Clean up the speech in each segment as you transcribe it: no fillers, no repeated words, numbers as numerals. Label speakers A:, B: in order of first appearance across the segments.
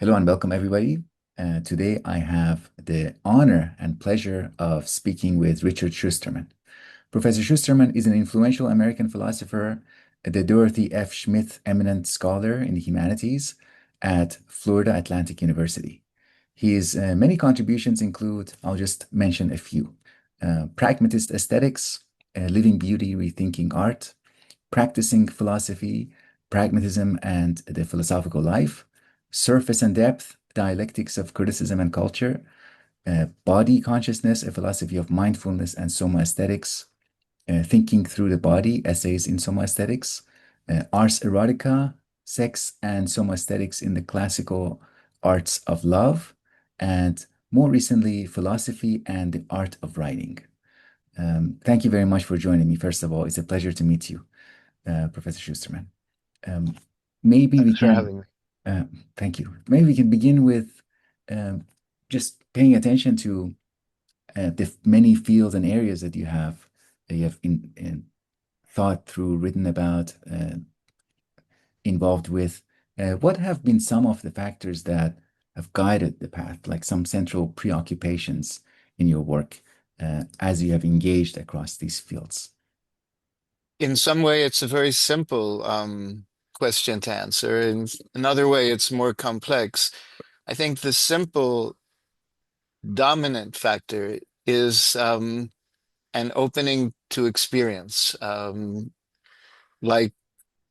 A: Hello and welcome, everybody. Today I have the honor and pleasure of speaking with Richard Shusterman. Professor Shusterman is an influential American philosopher, the Dorothy F. Schmidt Eminent Scholar in the Humanities at Florida Atlantic University. His many contributions include, I'll just mention a few, Pragmatist Aesthetics, Living Beauty, Rethinking Art, Practicing Philosophy, Pragmatism and the Philosophical Life, Surface and Depth, Dialectics of Criticism and Culture, Body Consciousness, A Philosophy of Mindfulness and Somaesthetics, Thinking Through the Body, Essays in Somaesthetics, Ars Erotica, Sex and Somaesthetics in the Classical Arts of Love, and more recently, Philosophy and the Art of Writing. Thank you very much for joining me. First of all, it's a pleasure to meet you, Professor Schusterman. Um, maybe we
B: Thanks for
A: can,
B: having me.
A: uh, thank you. Maybe we can begin with just paying attention to the many fields and areas that you have in thought through, written about, involved with. What have been some of the factors that have guided the path, like some central preoccupations in your work as you have engaged across these fields?
B: In some way, it's a very simple question to answer. In another way, it's more complex. I think the simple dominant factor is an opening to experience. Like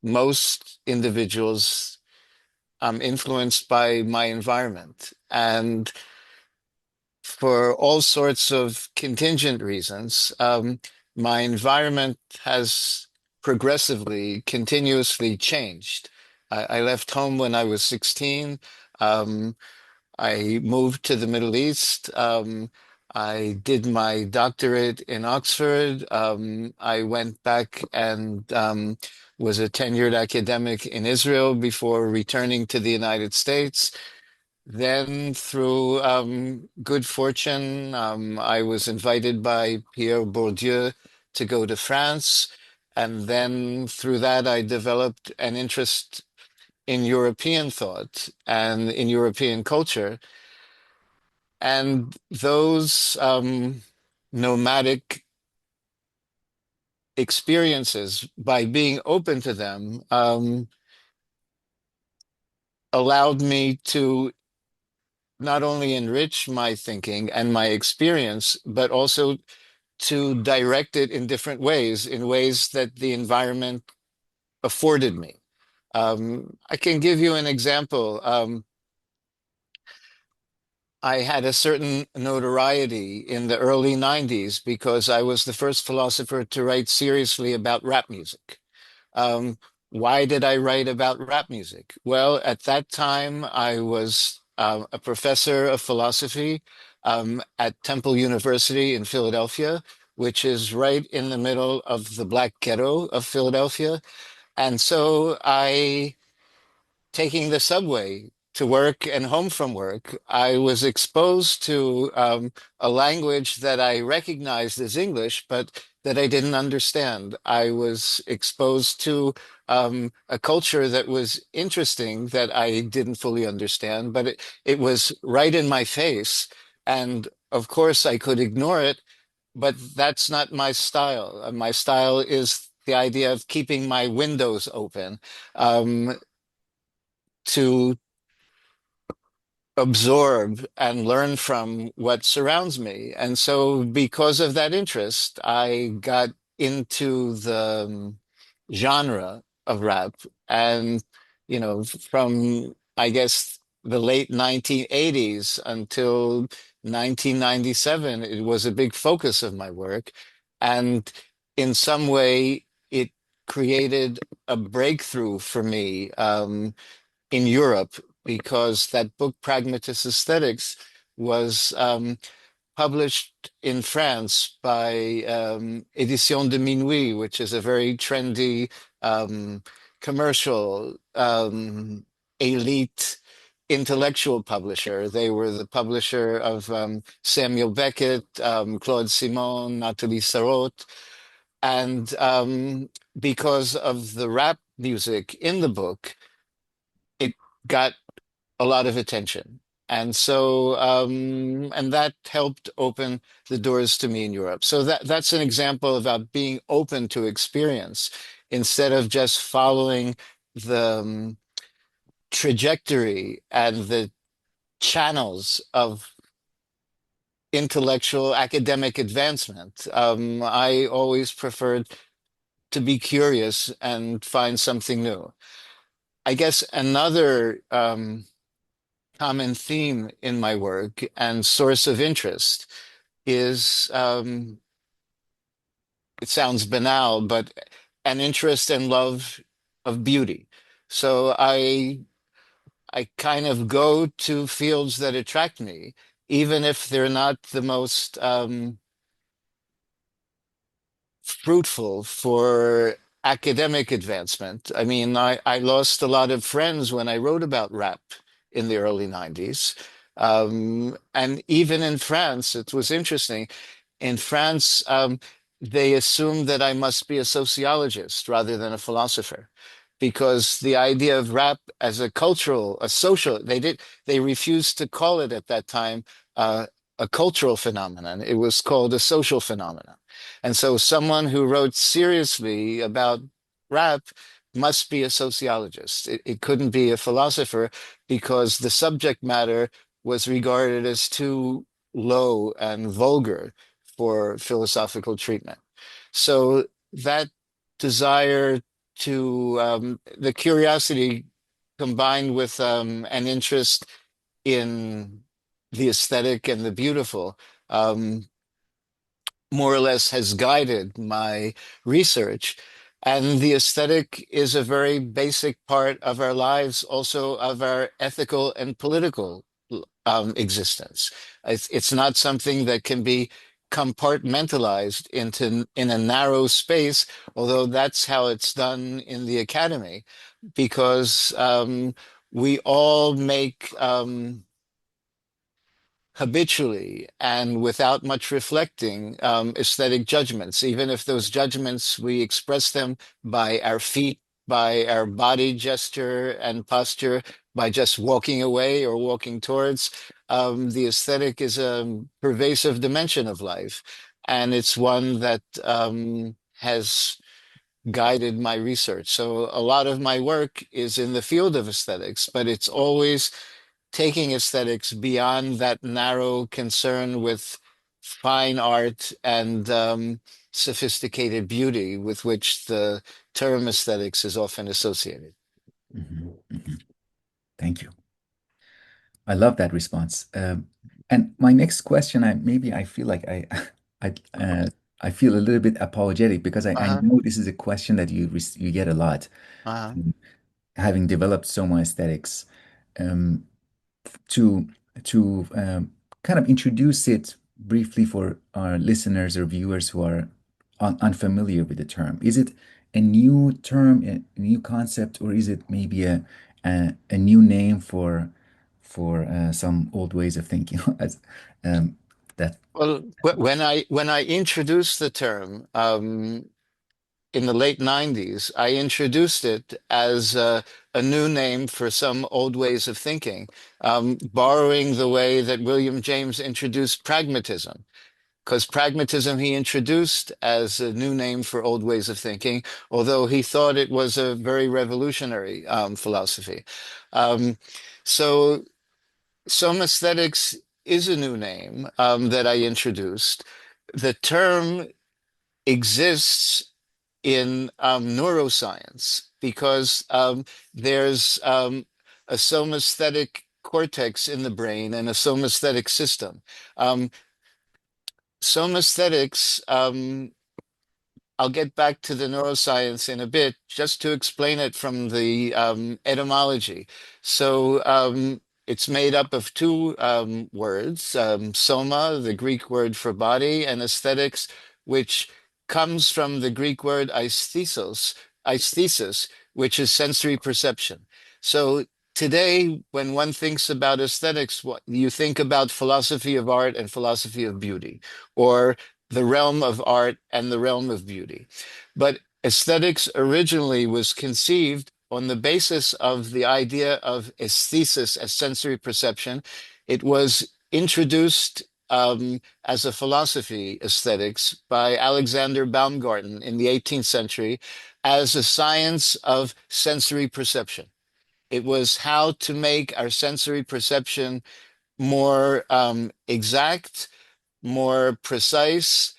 B: most individuals, I'm influenced by my environment. And for all sorts of contingent reasons, my environment has progressively, continuously changed. I left home when I was 16. Um, I moved to the Middle East. I did my doctorate in Oxford. I went back and was a tenured academic in Israel before returning to the United States. Then, through good fortune, I was invited by Pierre Bourdieu to go to France. And then, through that, I developed an interest in European thought and in European culture. And those nomadic experiences, by being open to them, allowed me to not only enrich my thinking and my experience, but also to direct it in different ways, in ways that the environment afforded me. I can give you an example. I had a certain notoriety in the early 90s because I was the first philosopher to write seriously about rap music. Um, why did I write about rap music? Well, at that time, I was a professor of philosophy at Temple University in Philadelphia, which is right in the middle of the Black Ghetto of Philadelphia. And so taking the subway to work and home from work, I was exposed to a language that I recognized as English, but that I didn't understand. I was exposed to a culture that was interesting that I didn't fully understand, but it was right in my face. And of course, I could ignore it, but that's not my style. My style is the idea of keeping my windows open. To absorb and learn from what surrounds me. And so, because of that interest, I got into the genre of rap. And, from, I guess, the late 1980s until 1997, it was a big focus of my work. And in some way, it created a breakthrough for me. In Europe, because that book, Pragmatist Aesthetics, was published in France by Édition de Minuit, which is a very trendy, commercial, elite intellectual publisher. They were the publisher of Samuel Beckett, Claude Simon, Nathalie Sarraute. And because of the rap music in the book, it got a lot of attention. And so, and that helped open the doors to me in Europe. So that's an example about being open to experience instead of just following the trajectory and the channels of intellectual academic advancement. I always preferred to be curious and find something new. I guess another common theme in my work and source of interest is it sounds banal, but an interest and love of beauty. So I kind of go to fields that attract me, even if they're not the most fruitful for academic advancement. I mean, I lost a lot of friends when I wrote about rap in the early 90s. And even in France, it was interesting. In France, they assumed that I must be a sociologist rather than a philosopher, because the idea of rap as a cultural, a social, they refused to call it at that time a cultural phenomenon. It was called a social phenomenon. And so someone who wrote seriously about rap must be a sociologist. It couldn't be a philosopher because the subject matter was regarded as too low and vulgar for philosophical treatment. So that desire to, the curiosity combined with an interest in the aesthetic and the beautiful, um, more or less has guided my research. And the aesthetic is a very basic part of our lives, also of our ethical and political existence. It's not something that can be compartmentalized into in a narrow space, although that's how it's done in the academy, because we all make habitually and without much reflecting aesthetic judgments, even if those judgments we express them by our feet, by our body gesture and posture, by just walking away or walking towards. The aesthetic is a pervasive dimension of life, and it's one that has guided my research. So a lot of my work is in the field of aesthetics, but it's always taking aesthetics beyond that narrow concern with fine art and sophisticated beauty with which the term aesthetics is often associated.
A: Mhm, mhm. Thank you. I love that response. And my next question, I feel like I, I feel a little bit apologetic because I
B: Uh-huh.
A: know this is a question that you get a lot.
B: Uh-huh.
A: Having developed Soma aesthetics, um, to to kind of introduce it briefly for our listeners or viewers who are unfamiliar with the term. Is it a new term, a new concept, or is it maybe a new name for some old ways of thinking? As that.
B: Well, when I introduced the term in the late 90s, I introduced it as a new name for some old ways of thinking, borrowing the way that William James introduced pragmatism, because pragmatism he introduced as a new name for old ways of thinking, although he thought it was a very revolutionary philosophy. Um, so Somaesthetics is a new name that I introduced. The term exists in neuroscience because there's a somaesthetic cortex in the brain and a somaesthetic system. Um, Somaesthetics, I'll get back to the neuroscience in a bit, just to explain it from the etymology. So it's made up of two words, soma, the Greek word for body, and aesthetics, which comes from the Greek word aesthesis, which is sensory perception. So today, when one thinks about aesthetics, what you think about philosophy of art and philosophy of beauty, or the realm of art and the realm of beauty. But aesthetics originally was conceived on the basis of the idea of aesthesis as sensory perception. It was introduced as a philosophy, aesthetics, by Alexander Baumgarten in the 18th century as a science of sensory perception. It was how to make our sensory perception more exact, more precise,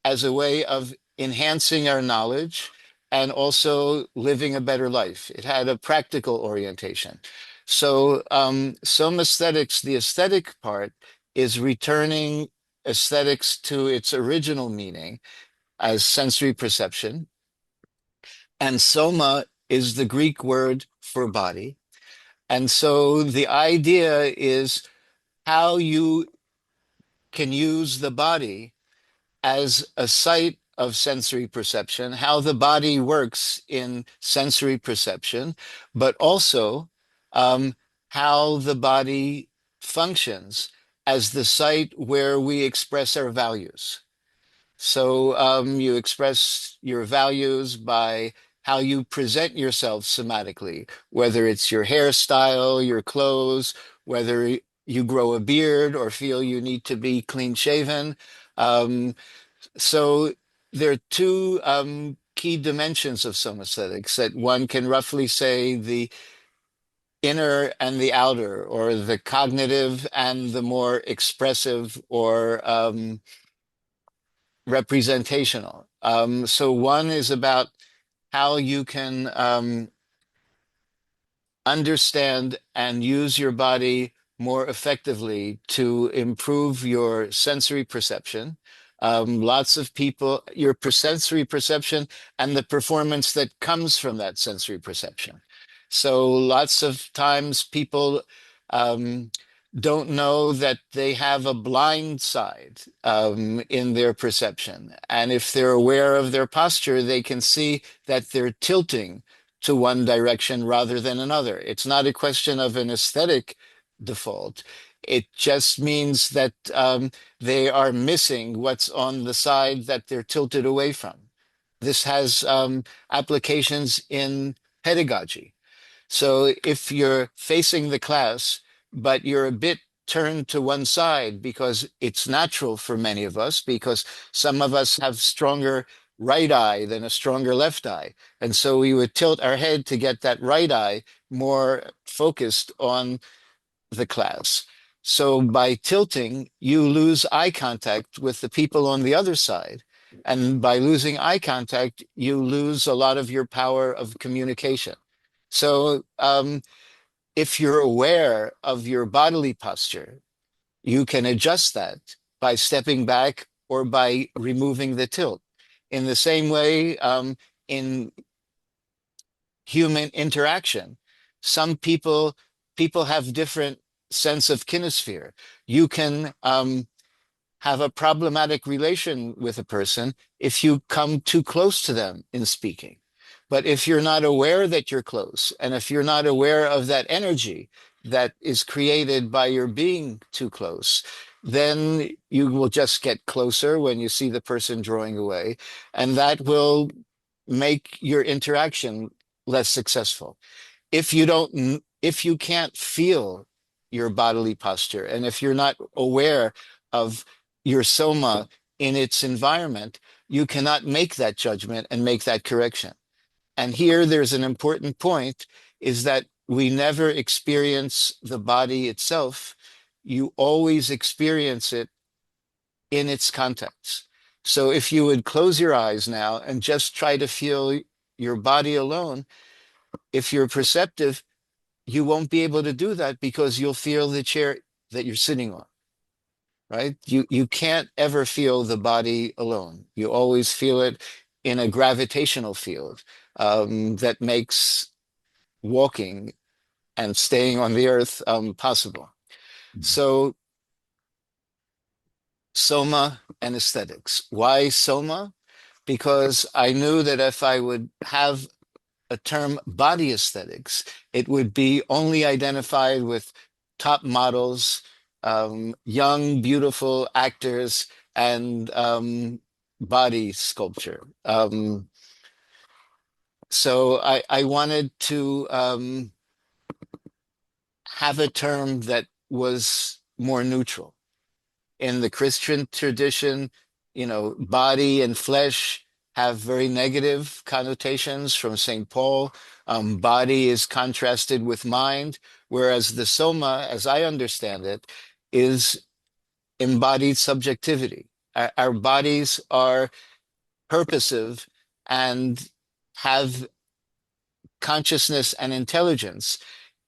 B: as a way of enhancing our knowledge and also living a better life. It had a practical orientation. So, Somaesthetics, the aesthetic part, is returning aesthetics to its original meaning as sensory perception. And soma is the Greek word for body. And so the idea is how you can use the body as a site of sensory perception, how the body works in sensory perception, but also um, how the body functions as the site where we express our values. So you express your values by how you present yourself somatically, whether it's your hairstyle, your clothes, whether you grow a beard or feel you need to be clean shaven. So there are two key dimensions of somaesthetics that one can roughly say the inner and the outer, or the cognitive and the more expressive or representational. So one is about how you can understand and use your body more effectively to improve your sensory perception. Lots of people, your sensory perception and the performance that comes from that sensory perception. So lots of times people um, don't know that they have a blind side in their perception. And if they're aware of their posture, they can see that they're tilting to one direction rather than another. It's not a question of an aesthetic default. It just means that they are missing what's on the side that they're tilted away from. This has applications in pedagogy. So if you're facing the class, but you're a bit turned to one side because it's natural for many of us, because some of us have stronger right eye than a stronger left eye. And so we would tilt our head to get that right eye more focused on the class. So by tilting, you lose eye contact with the people on the other side. And by losing eye contact, you lose a lot of your power of communication. So if you're aware of your bodily posture, you can adjust that by stepping back or by removing the tilt. In the same way, in human interaction, some people have different sense of kinesphere. You can have a problematic relation with a person if you come too close to them in speaking. But if you're not aware that you're close, and if you're not aware of that energy that is created by your being too close, then you will just get closer when you see the person drawing away, and that will make your interaction less successful. If you can't feel your bodily posture, and if you're not aware of your soma in its environment, you cannot make that judgment and make that correction. And here there's an important point, is that we never experience the body itself. You always experience it in its context. So if you would close your eyes now and just try to feel your body alone, if you're perceptive, you won't be able to do that because you'll feel the chair that you're sitting on, right? You can't ever feel the body alone. You always feel it in a gravitational field that makes walking and staying on the earth possible. So soma and aesthetics. Why soma? Because I knew that if I would have a term body aesthetics, it would be only identified with top models, young, beautiful actors, and body sculpture. So I wanted to have a term that was more neutral. In the Christian tradition, body and flesh have very negative connotations from St. Paul. Body is contrasted with mind, whereas the Soma, as I understand it, is embodied subjectivity. Our bodies are purposive and have consciousness and intelligence,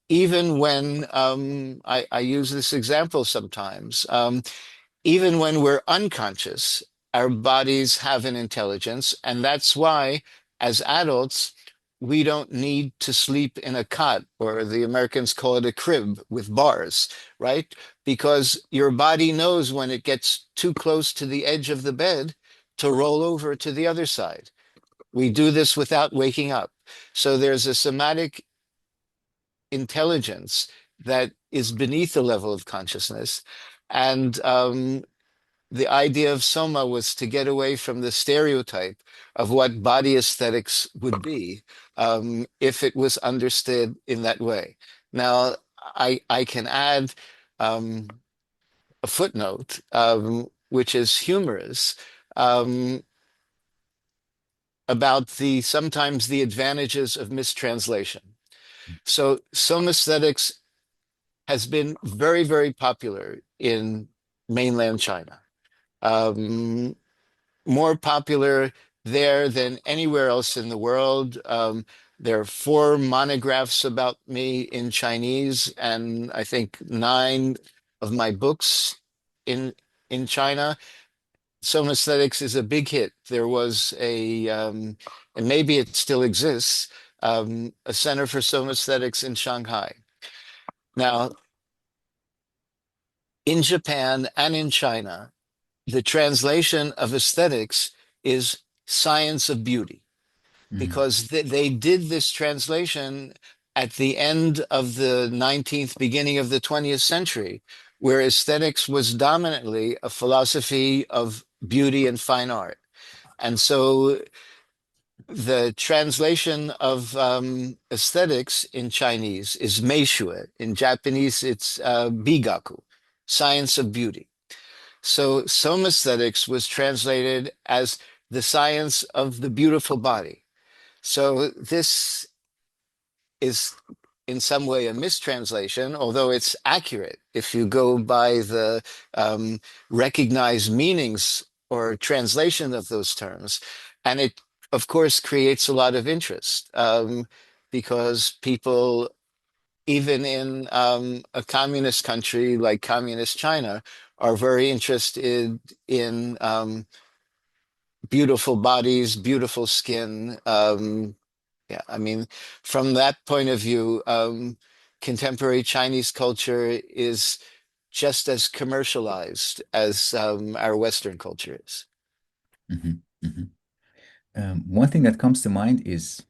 B: even when I use this example sometimes. Even when we're unconscious, our bodies have an intelligence. And that's why, as adults, we don't need to sleep in a cot, or the Americans call it a crib with bars, right? Because your body knows when it gets too close to the edge of the bed to roll over to the other side. We do this without waking up. So there's a somatic intelligence that is beneath the level of consciousness. And the idea of Soma was to get away from the stereotype of what body aesthetics would be if it was understood in that way. Now, I can add um, a footnote, which is humorous, um, about the sometimes the advantages of mistranslation. So, Soma aesthetics has been very, very popular in mainland China. Um, More popular there than anywhere else in the world. There are 4 monographs about me in Chinese, and I think 9 of my books in China. Somaesthetics is a big hit. There was and maybe it still exists, a Center for Somaesthetics in Shanghai. Now, in Japan and in China, the translation of aesthetics is science of beauty,
A: Mhm,
B: because they did this translation at the end of the 19th, beginning of the 20th century, where aesthetics was dominantly a philosophy of beauty and fine art. And so the translation of aesthetics in Chinese is meishui. In Japanese, it's bigaku, science of beauty. So Somaesthetics was translated as the science of the beautiful body. So this is in some way a mistranslation, although it's accurate if you go by the um, recognized meanings or translation of those terms. And it, of course, creates a lot of interest because people, even in a communist country like communist China, are very interested in beautiful bodies, beautiful skin. Yeah, I mean, from that point of view, contemporary Chinese culture is just as commercialized as our Western culture is.
A: mhm, mhm. One thing that comes to mind is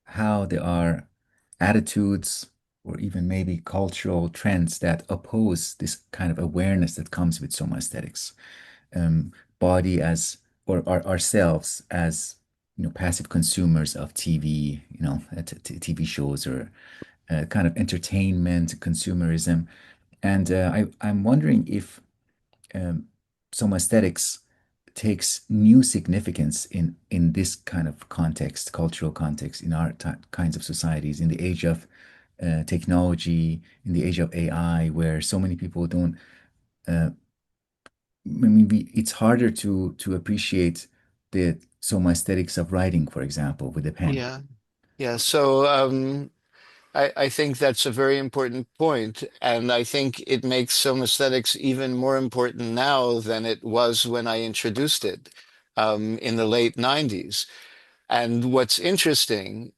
A: how there are attitudes or even maybe cultural trends that oppose this kind of awareness that comes with soma aesthetics. Body as or ourselves as passive consumers of TV, TV shows or kind of entertainment, consumerism. And I'm wondering if some aesthetics takes new significance in this kind of context, cultural context, in our kinds of societies, in the age of technology, in the age of AI, where so many people don't. I mean, it's harder to appreciate the some aesthetics of writing, for example, with a pen.
B: Yeah, yeah. So I think that's a very important point, and I think it makes some aesthetics even more important now than it was when I introduced it in the late 90s. And what's interesting,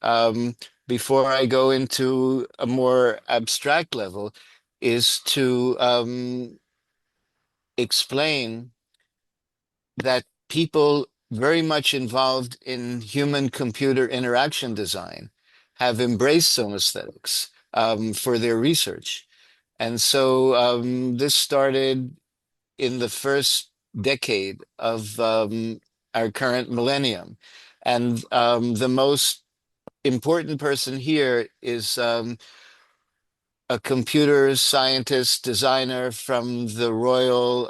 B: before I go into a more abstract level, is to explain that people very much involved in human computer interaction design have embraced some aesthetics for their research. And so this started in the first decade of our current millennium. And the most important person here is a computer scientist, designer from the Royal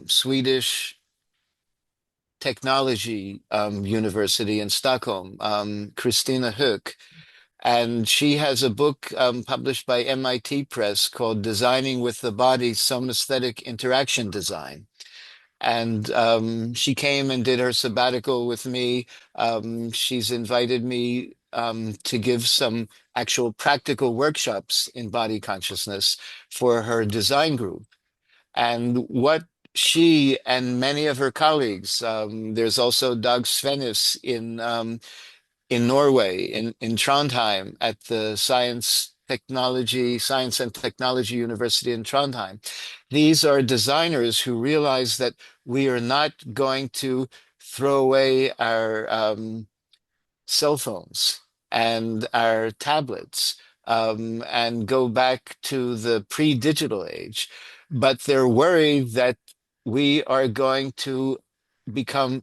B: Swedish Technology University in Stockholm, Christina Höök. And she has a book published by MIT Press called Designing with the Body, Somaesthetic Interaction Design. And she came and did her sabbatical with me. She's invited me to give some actual practical workshops in body consciousness for her design group. And what she and many of her colleagues, there's also Dag Svennis in Norway, in Trondheim, at the Science and Technology University in Trondheim. These are designers who realize that we are not going to throw away our cell phones and our tablets and go back to the pre-digital age, but they're worried that we are going to become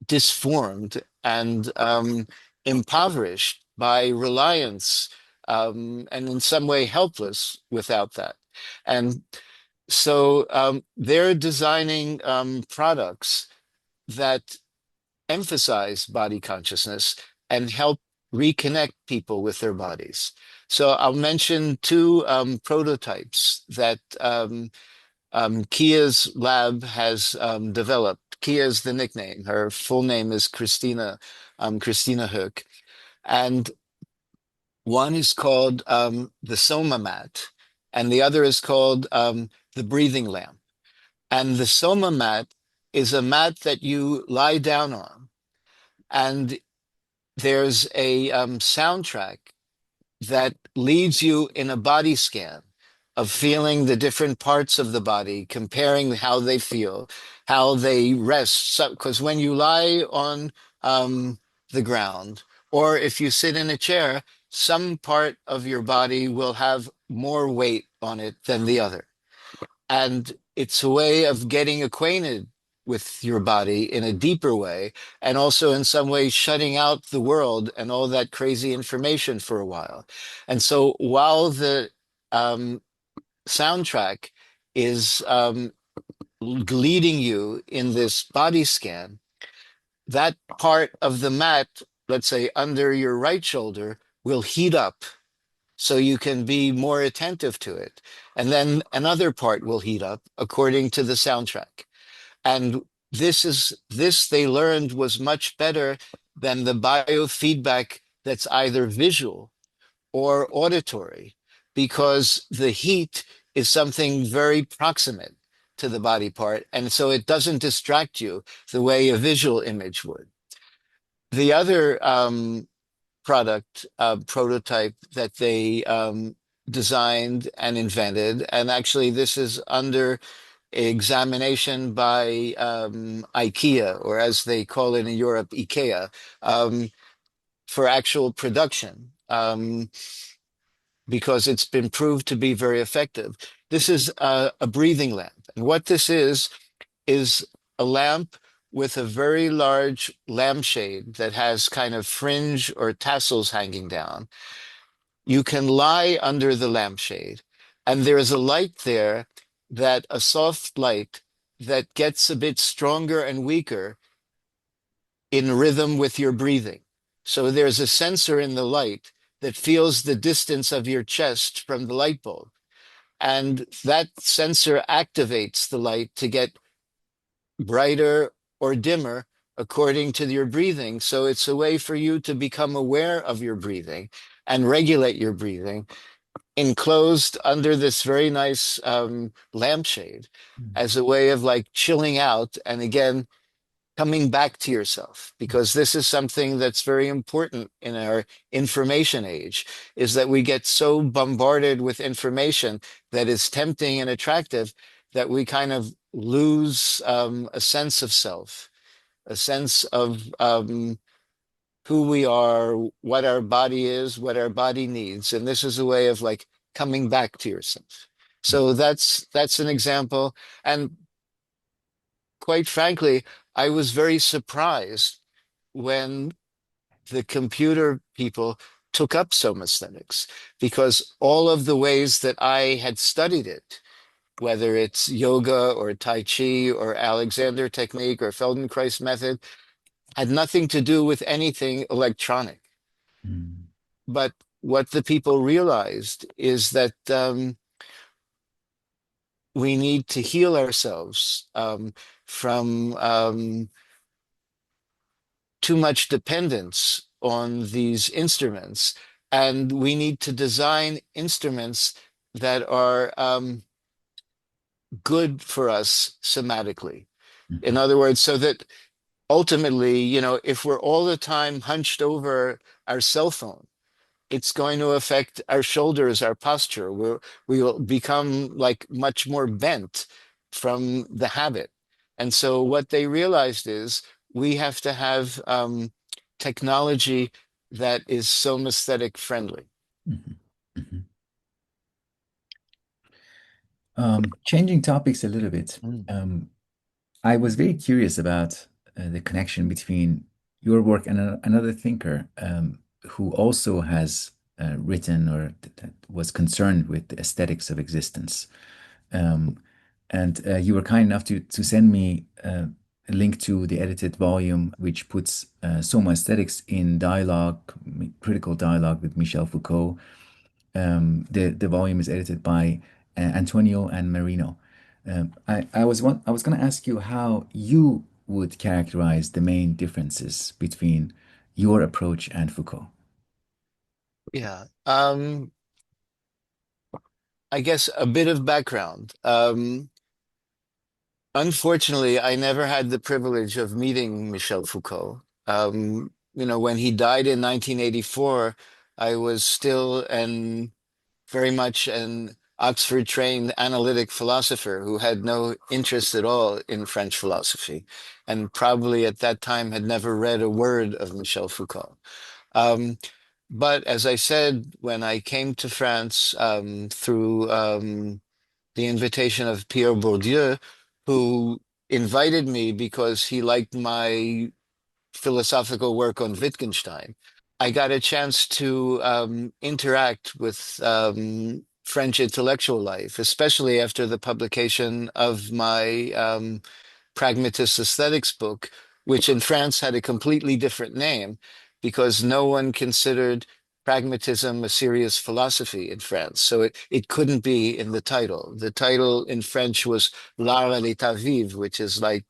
B: disformed and impoverished by reliance, and in some way helpless without that. And so they're designing products that emphasize body consciousness and help reconnect people with their bodies. So I'll mention two prototypes that Kia's lab has developed. Kia is the nickname. Her full name is Christina Höök. And one is called the Soma mat, and the other is called the breathing lamp. And the Soma mat is a mat that you lie down on, and there's a soundtrack that leads you in a body scan of feeling the different parts of the body, comparing how they feel, how they rest. Because when you lie on the ground, or if you sit in a chair, some part of your body will have more weight on it than the other. And it's a way of getting acquainted with your body in a deeper way, and also in some ways shutting out the world and all that crazy information for a while. And so while the soundtrack is leading you in this body scan, that part of the mat, let's say under your right shoulder, will heat up so you can be more attentive to it. And then another part will heat up according to the soundtrack. And this they learned was much better than the biofeedback that's either visual or auditory, because the heat is something very proximate to the body part. And so it doesn't distract you the way a visual image would. The other product prototype that they designed and invented, and actually this is under examination by IKEA, or as they call it in Europe, IKEA, for actual production, because it's been proved to be very effective. This is a breathing lamp. And what this is a lamp with a very large lampshade that has kind of fringe or tassels hanging down. You can lie under the lampshade, and there is a light there, that a soft light that gets a bit stronger and weaker in rhythm with your breathing. So there's a sensor in the light that feels the distance of your chest from the light bulb. And that sensor activates the light to get brighter or dimmer according to your breathing. So it's a way for you to become aware of your breathing and regulate your breathing enclosed under this very nice lampshade, as a way of like chilling out and again coming back to yourself, because this is something that's very important in our information age, is that we get so bombarded with information that is tempting and attractive that we kind of lose a sense of self, a sense of who we are, what our body is, what our body needs. And this is a way of like coming back to yourself. So that's an example. And quite frankly, I was very surprised when the computer people took up Somaesthetics, because all of the ways that I had studied it, whether it's yoga or Tai Chi or Alexander technique or Feldenkrais method, had nothing to do with anything electronic.
A: Mm,
B: But what the people realized is that we need to heal ourselves from too much dependence on these instruments. And we need to design instruments that are good for us somatically. In
A: mhm,
B: other words, so that ultimately, if we're all the time hunched over our cell phone, it's going to affect our shoulders, our posture. We will become like much more bent from the habit. And so what they realized is we have to have technology that is somaesthetic friendly.
A: mhm, mhm. Changing topics a little bit.
B: Mm.
A: I was very curious about the connection between your work and another thinker who also has written or that was concerned with the aesthetics of existence. Um, and you were kind enough to send me a link to the edited volume, which puts Soma aesthetics in dialogue, critical dialogue with Michel Foucault. The volume is edited by Antonio and Marino. I was going to ask you how you would characterize the main differences between your approach and Foucault.
B: Yeah. I guess a bit of background. Unfortunately, I never had the privilege of meeting Michel Foucault. When he died in 1984, I was still very much an Oxford trained analytic philosopher who had no interest at all in French philosophy, and probably at that time had never read a word of Michel Foucault. Um, but as I said, when I came to France through the invitation of Pierre Bourdieu, who invited me because he liked my philosophical work on Wittgenstein, I got a chance to interact with French intellectual life, especially after the publication of my Pragmatist aesthetics book, which in France had a completely different name because no one considered pragmatism a serious philosophy in France. So it couldn't be in the title. The title in French was L'art à l'état vif, which is like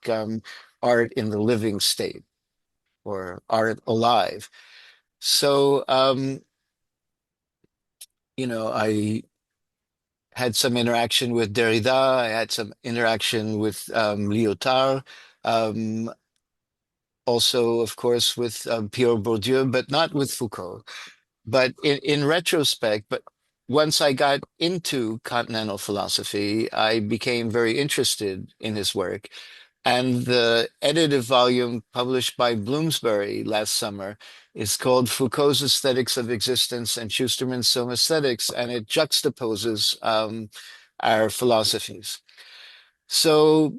B: art in the living state or art alive. So, I had some interaction with Derrida. I had some interaction with Lyotard. Um, Also, of course, with Pierre Bourdieu, but not with Foucault. But in retrospect, but once I got into continental philosophy, I became very interested in his work. And the edited volume published by Bloomsbury last summer is called Foucault's Aesthetics of Existence and Shusterman's Somaesthetics, and it juxtaposes our philosophies. So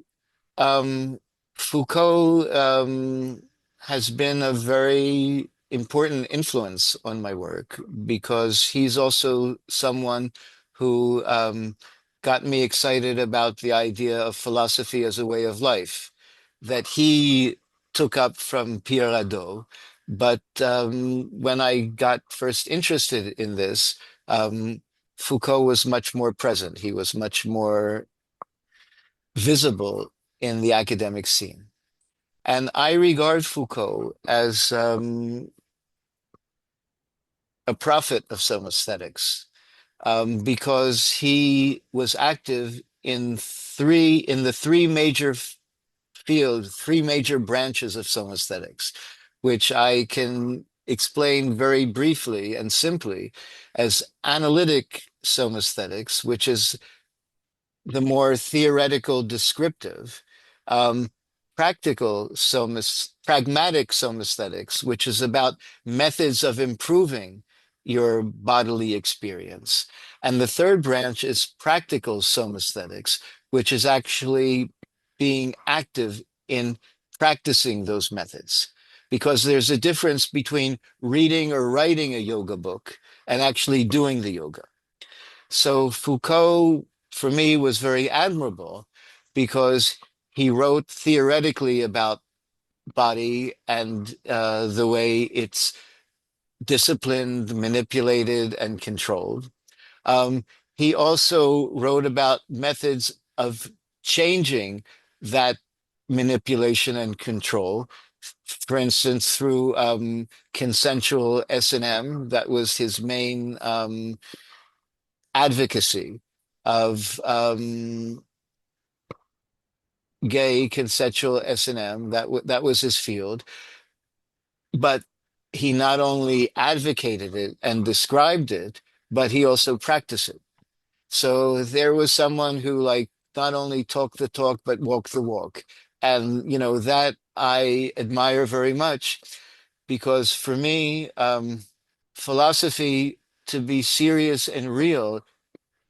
B: um, Foucault has been a very important influence on my work because he's also someone who got me excited about the idea of philosophy as a way of life that he took up from Pierre Hadot. But when I got first interested in this, Foucault was much more present. He was much more visible in the academic scene. And I regard Foucault as a prophet of some aesthetics because he was active in the three major fields, three major branches of some aesthetics, which I can explain very briefly and simply as analytic some aesthetics, which is the more theoretical descriptive, um, pragmatic somaesthetics, which is about methods of improving your bodily experience. And the third branch is practical somaesthetics, which is actually being active in practicing those methods. because there's a difference between reading or writing a yoga book and actually doing the yoga. So Foucault, for me, was very admirable because he wrote theoretically about body and the way it's disciplined, manipulated, and controlled. Um, he also wrote about methods of changing that manipulation and control. For instance, through consensual S&M, that was his main advocacy of gay consensual S&M. That was his field. But he not only advocated it and described it, but he also practiced it. So there was someone who like not only talked the talk, but walked the walk. And, that I admire very much because for me, philosophy, to be serious and real,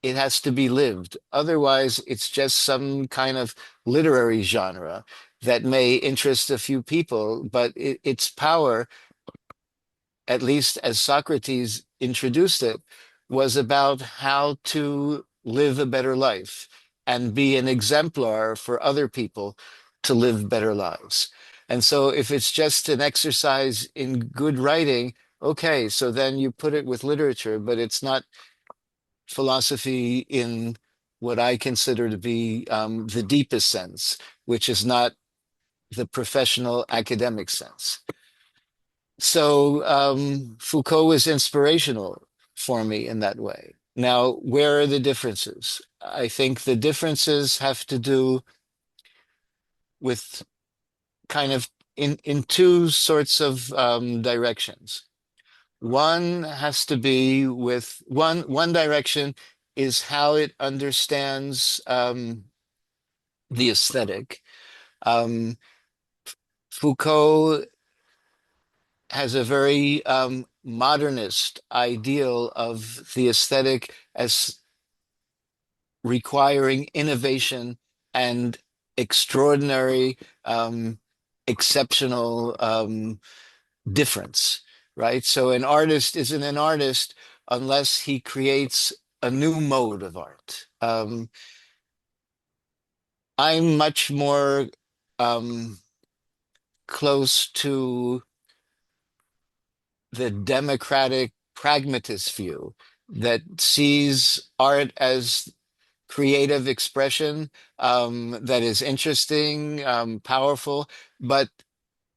B: it has to be lived. Otherwise, it's just some kind of literary genre that may interest a few people, but its power, at least as Socrates introduced it, was about how to live a better life and be an exemplar for other people to live better lives. And so if it's just an exercise in good writing, okay, so then you put it with literature, but it's not philosophy in what I consider to be the deepest sense, which is not the professional academic sense. So Foucault was inspirational for me in that way. Now, where are the differences? I think the differences have to do with kind of in two sorts of directions. One has to be with one direction is how it understands the aesthetic. Um, Foucault has a very modernist ideal of the aesthetic as requiring innovation and extraordinary, exceptional difference, right? So an artist isn't an artist unless he creates a new mode of art. I'm much more close to the democratic pragmatist view that sees art as creative expression that is interesting, powerful, but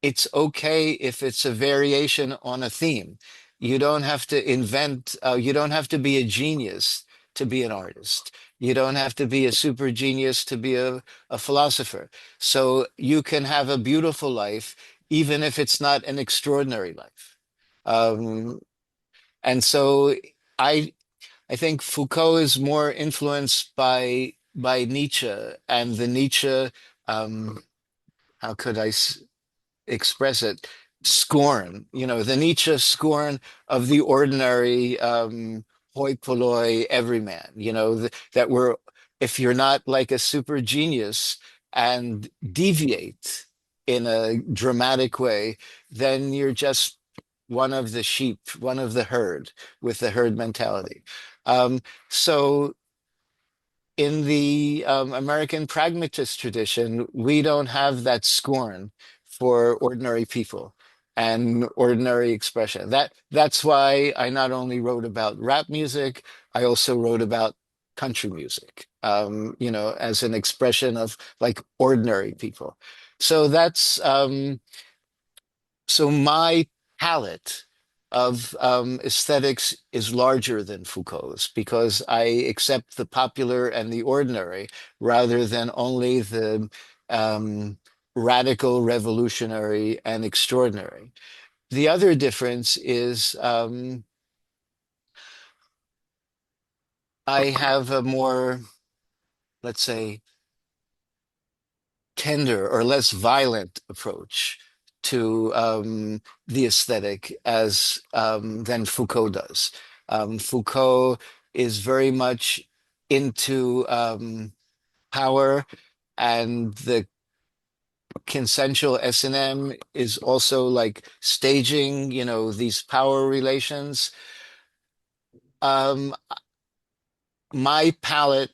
B: it's okay if it's a variation on a theme. You don't have to invent, you don't have to be a genius to be an artist. You don't have to be a super genius to be a philosopher. So you can have a beautiful life, even if it's not an extraordinary life. Um, and so I I think Foucault is more influenced by Nietzsche and the Nietzsche how could I express it, scorn, the Nietzsche scorn of the ordinary hoi polloi everyman, that we're, if you're not like a super genius and deviate in a dramatic way, then you're just one of the sheep, one of the herd with the herd mentality. So in the American pragmatist tradition, we don't have that scorn for ordinary people and ordinary expression. That's why I not only wrote about rap music, I also wrote about country music, as an expression of like ordinary people. So that's so my palette of aesthetics is larger than Foucault's because I accept the popular and the ordinary rather than only the radical, revolutionary, and extraordinary. The other difference is I have a more, let's say, tender or less violent approach to the aesthetic as than Foucault does. Foucault is very much into power and the consensual S&M is also like staging, these power relations. Um, my palette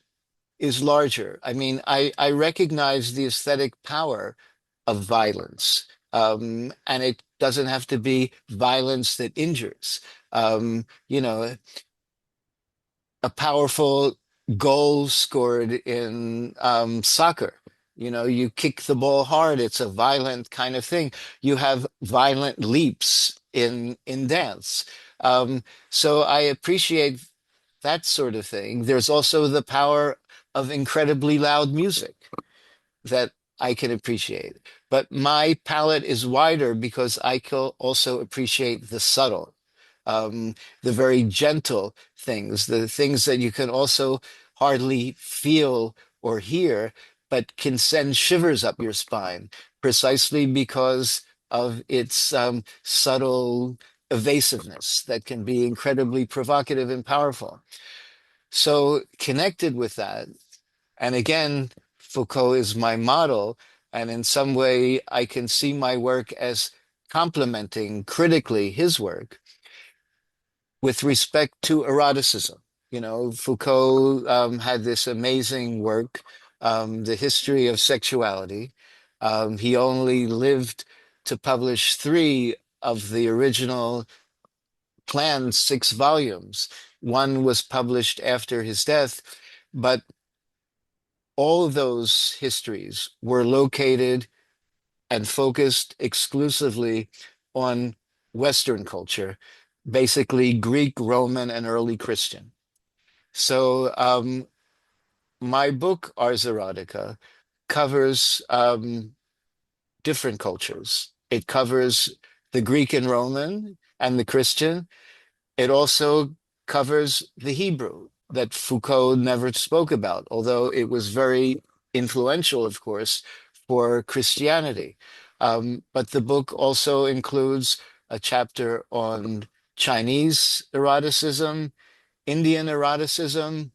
B: is larger. I mean, I recognize the aesthetic power of violence. And it doesn't have to be violence that injures. You know, a powerful goal scored in soccer. You kick the ball hard. It's a violent kind of thing. You have violent leaps in dance. So I appreciate that sort of thing. There's also the power of incredibly loud music that I can appreciate. But my palette is wider because I can also appreciate the subtle, the very gentle things, the things that you can also hardly feel or hear, but can send shivers up your spine precisely because of its subtle evasiveness that can be incredibly provocative and powerful. So, connected with that, and again, Foucault is my model, and in some way, I can see my work as complementing critically his work with respect to eroticism. Foucault had this amazing work, The History of Sexuality. He only lived to publish three of the original planned 6 volumes. One was published after his death, but all those histories were located and focused exclusively on Western culture, basically Greek, Roman, and early Christian. So my book, Ars Erotica, covers different cultures. It covers the Greek and Roman and the Christian. It also covers the Hebrew that Foucault never spoke about, although it was very influential, of course, for Christianity. But the book also includes a chapter on Chinese eroticism, Indian eroticism,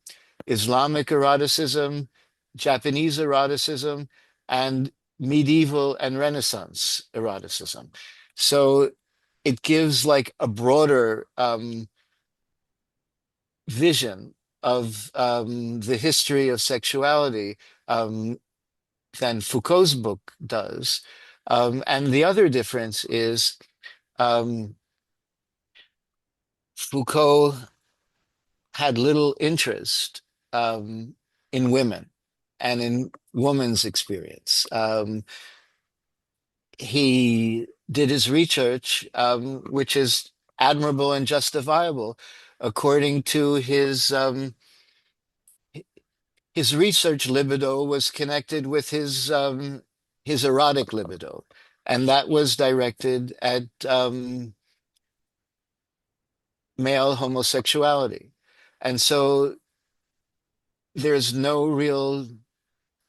B: Islamic eroticism, Japanese eroticism, and medieval and Renaissance eroticism. So it gives like a broader vision of the history of sexuality um, than Foucault's book does. And the other difference is um, Foucault had little interest in women and in woman's experience. He did his research, which is admirable and justifiable, according to his research libido was connected with his erotic libido, and that was directed at male homosexuality. And so there's no real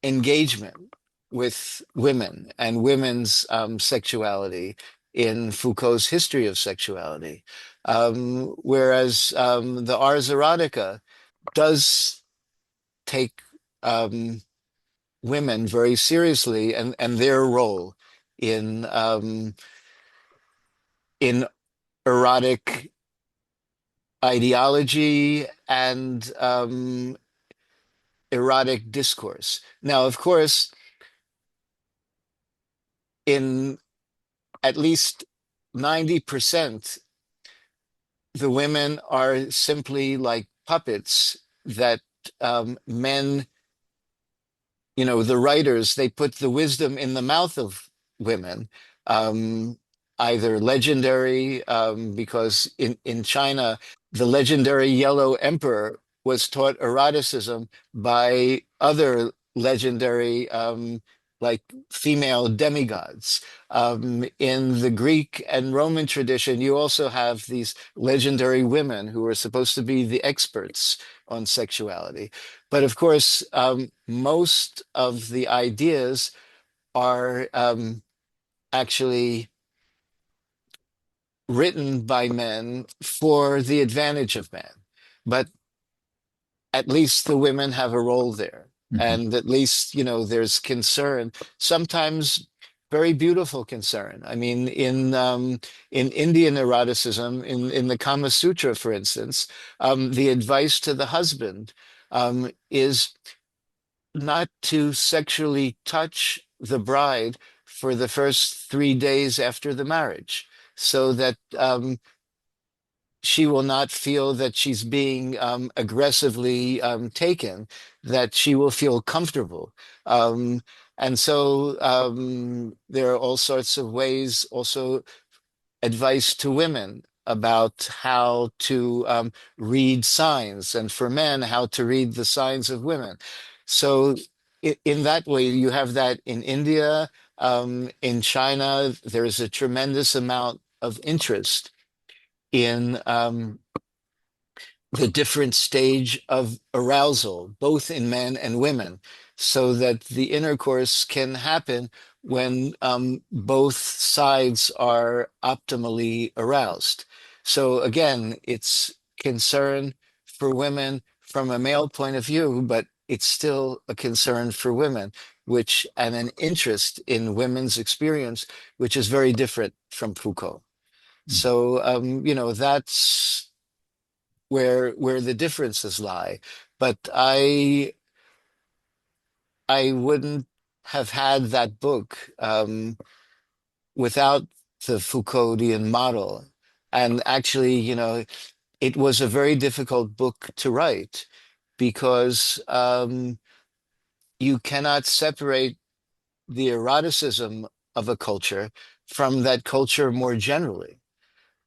B: engagement with women and women's sexuality in Foucault's history of sexuality. Whereas the Ars Erotica does take women very seriously and their role in in erotic ideology and erotic discourse. Now, of course, in at least 90%, the women are simply like puppets that men, the writers, they put the wisdom in the mouth of women, um, either legendary, because in China, the legendary Yellow Emperor was taught eroticism by other legendary, like female demigods. In the Greek and Roman tradition, you also have these legendary women who are supposed to be the experts on sexuality. But of course, most of the ideas are actually written by men for the advantage of men. But at least the women have a role there.
A: Mhm.
B: And at least, there's concern. Sometimes very beautiful concern. I mean, in Indian eroticism, in the Kama Sutra, for instance, the advice to the husband is not to sexually touch the bride for the first 3 days after the marriage, so that she will not feel that she's being aggressively taken, that she will feel comfortable. Um, and so there are all sorts of ways, also advice to women about how to read signs, and for men, how to read the signs of women. So in that way, you have that in India. In China, there's a tremendous amount of interest in the different stage of arousal, both in men and women, so that the intercourse can happen when both sides are optimally aroused. So again, it's concern for women from a male point of view, but it's still a concern for women, which and an interest in women's experience, which is very different from Foucault. So that's where the differences lie. But I wouldn't have had that book without the Foucauldian model. And actually, it was a very difficult book to write because you cannot separate the eroticism of a culture from that culture more generally.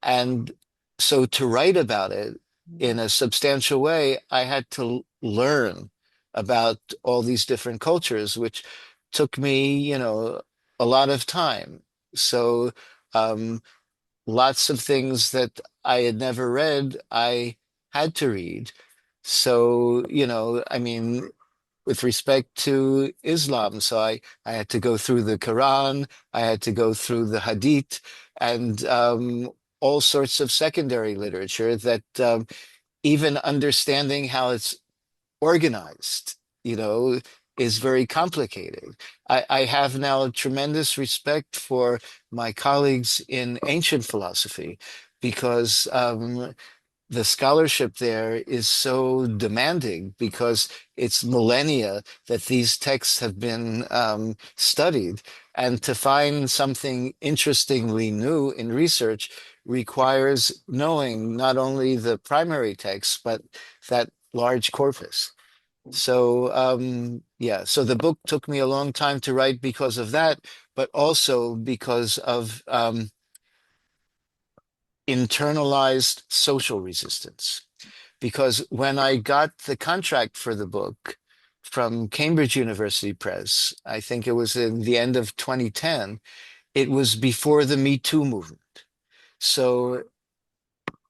B: And so to write about it in a substantial way, I had to learn about all these different cultures, which took me, a lot of time. So um, lots of things that I had never read, I had to read. So, I mean, with respect to Islam. So I had to go through the Quran, I had to go through the Hadith, and all sorts of secondary literature that even understanding how it's organized, you know, is very complicated. I have now tremendous respect for my colleagues in ancient philosophy because the scholarship there is so demanding because it's millennia that these texts have been studied. And to find something interestingly new in research requires knowing not only the primary text, but that large corpus. So, yeah, so the book took me a long time to write because of that, but also because of internalized social resistance. Because when I got the contract for the book from Cambridge University Press, I think it was in the end of 2010, it was before the Me Too movement. So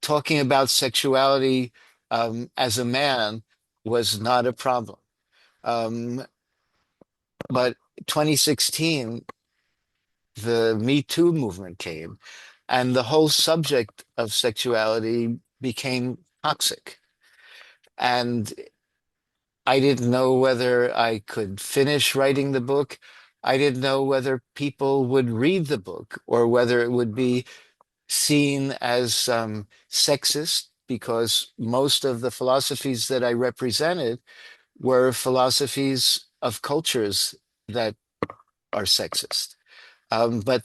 B: talking about sexuality as a man was not a problem. Um, but 2016, the Me Too movement came, and the whole subject of sexuality became toxic. And I didn't know whether I could finish writing the book. I didn't know whether people would read the book or whether it would be seen as sexist, because most of the philosophies that I represented were philosophies of cultures that are sexist. But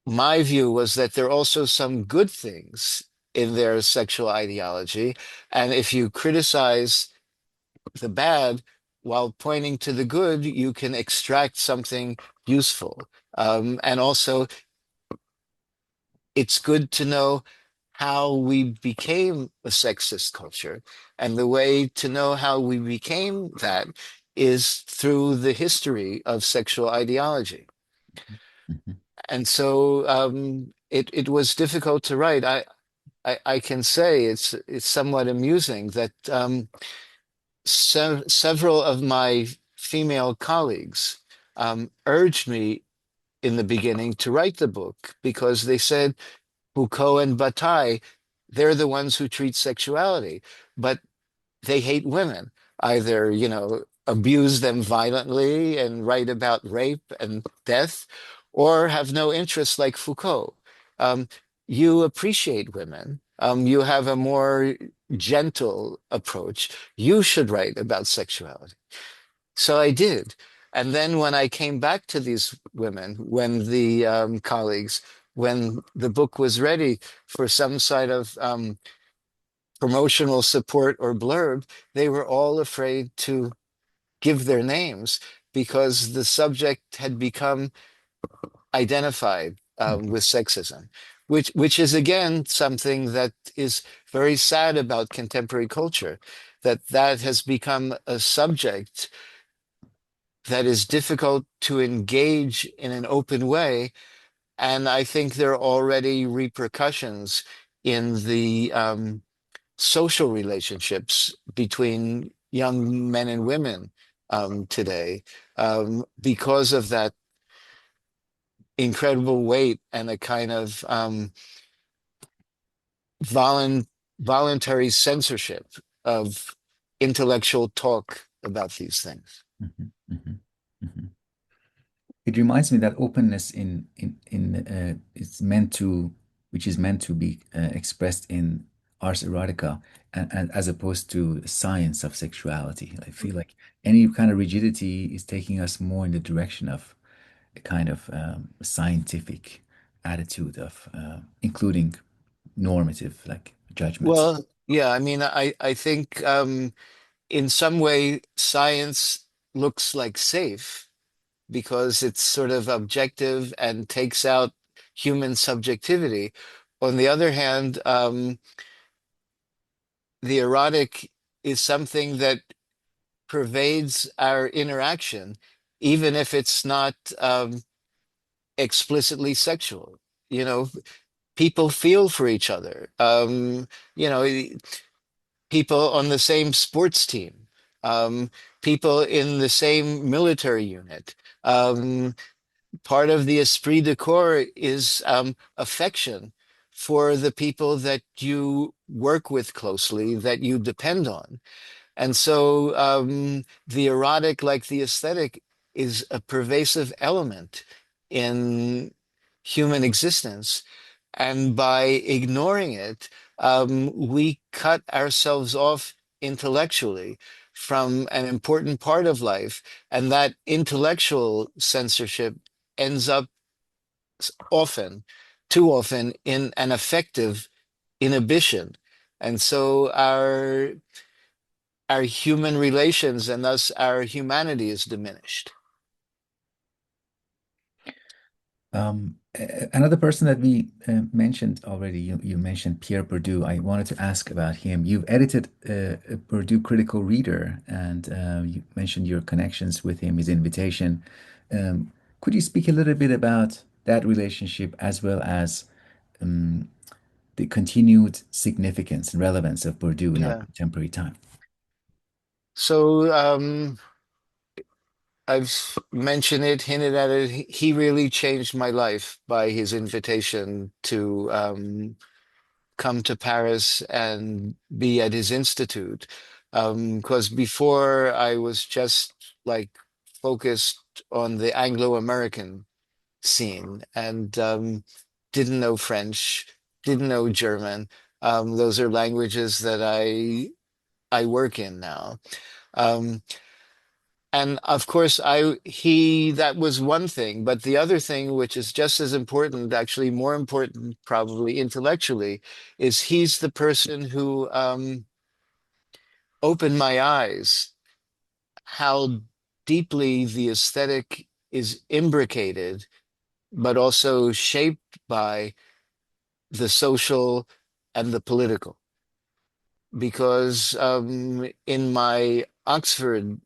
B: my view was that there are also some good things in their sexual ideology. And if you criticize the bad while pointing to the good, you can extract something useful. And also, it's good to know how we became a sexist culture. And the way to know how we became that is through the history of sexual ideology.
A: Mhm.
B: And so it was difficult to write. I can say it's somewhat amusing that several of my female colleagues urged me in the beginning to write the book because they said Foucault and Bataille, they're the ones who treat sexuality, but they hate women. Either, abuse them violently and write about rape and death, or have no interest like Foucault. Um, you appreciate women. You have a more gentle approach. You should write about sexuality. So I did. And then when I came back to these women, when the colleagues, when the book was ready for some sort of promotional support or blurb, they were all afraid to give their names because the subject had become identified with sexism, which is again something that is very sad about contemporary culture, that that has become a subject that is difficult to engage in an open way. And I think there are already repercussions in the social relationships between young men and women today because of that incredible weight and a kind of volun voluntary censorship of intellectual talk about these things.
A: Mhm, mhm, mhm. It reminds me that openness in is meant to, which is meant to be expressed in ars erotica, and as opposed to the science of sexuality. I feel like any kind of rigidity is taking us more in the direction of a kind of scientific attitude of including normative like judgments.
B: Well, yeah, I mean, I think in some way science looks like safe because it's sort of objective and takes out human subjectivity. On the other hand, the erotic is something that pervades our interaction, even if it's not explicitly sexual. You know, people feel for each other. You know, people on the same sports team, people in the same military unit. Part of the esprit de corps is affection for the people that you work with closely, that you depend on. And so the erotic, like the aesthetic, is a pervasive element in human existence. And by ignoring it, we cut ourselves off intellectually from an important part of life. And that intellectual censorship ends up often, too often, in an affective inhibition. And so our human relations and thus our humanity is diminished.
A: Another person that we mentioned already, you mentioned Pierre Bourdieu. I wanted to ask about him. You've edited a Bourdieu Critical Reader, and you mentioned your connections with him, his invitation. Um, could you speak a little bit about that relationship as well as um, the continued significance and relevance of Bourdieu in our
B: Yeah.
A: contemporary time?
B: So I've mentioned it, hinted at it. He really changed my life by his invitation to come to Paris and be at his institute. Because before I was just like focused on the Anglo-American scene and didn't know French, didn't know German. Those are languages that I work in now. Um, and of course, that was one thing, but the other thing, which is just as important, actually more important, probably intellectually, is he's the person who opened my eyes how deeply the aesthetic is imbricated, but also shaped by the social and the political. Because in my Oxford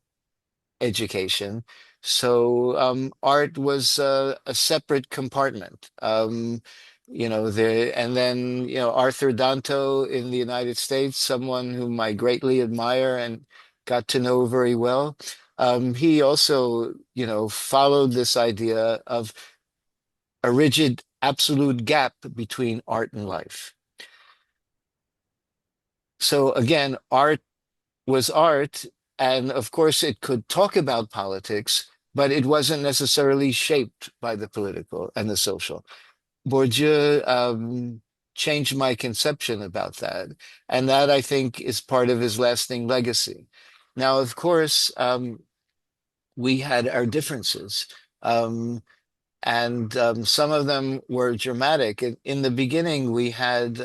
B: education, so art was a separate compartment. And then Arthur Danto in the United States, someone whom I greatly admire and got to know very well. He also, followed this idea of a rigid, absolute gap between art and life. So again, art was art, and of course, it could talk about politics, but it wasn't necessarily shaped by the political and the social. Bourdieu changed my conception about that. And that, I think, is part of his lasting legacy. Now, of course, we had our differences. And some of them were dramatic. In the beginning, we had,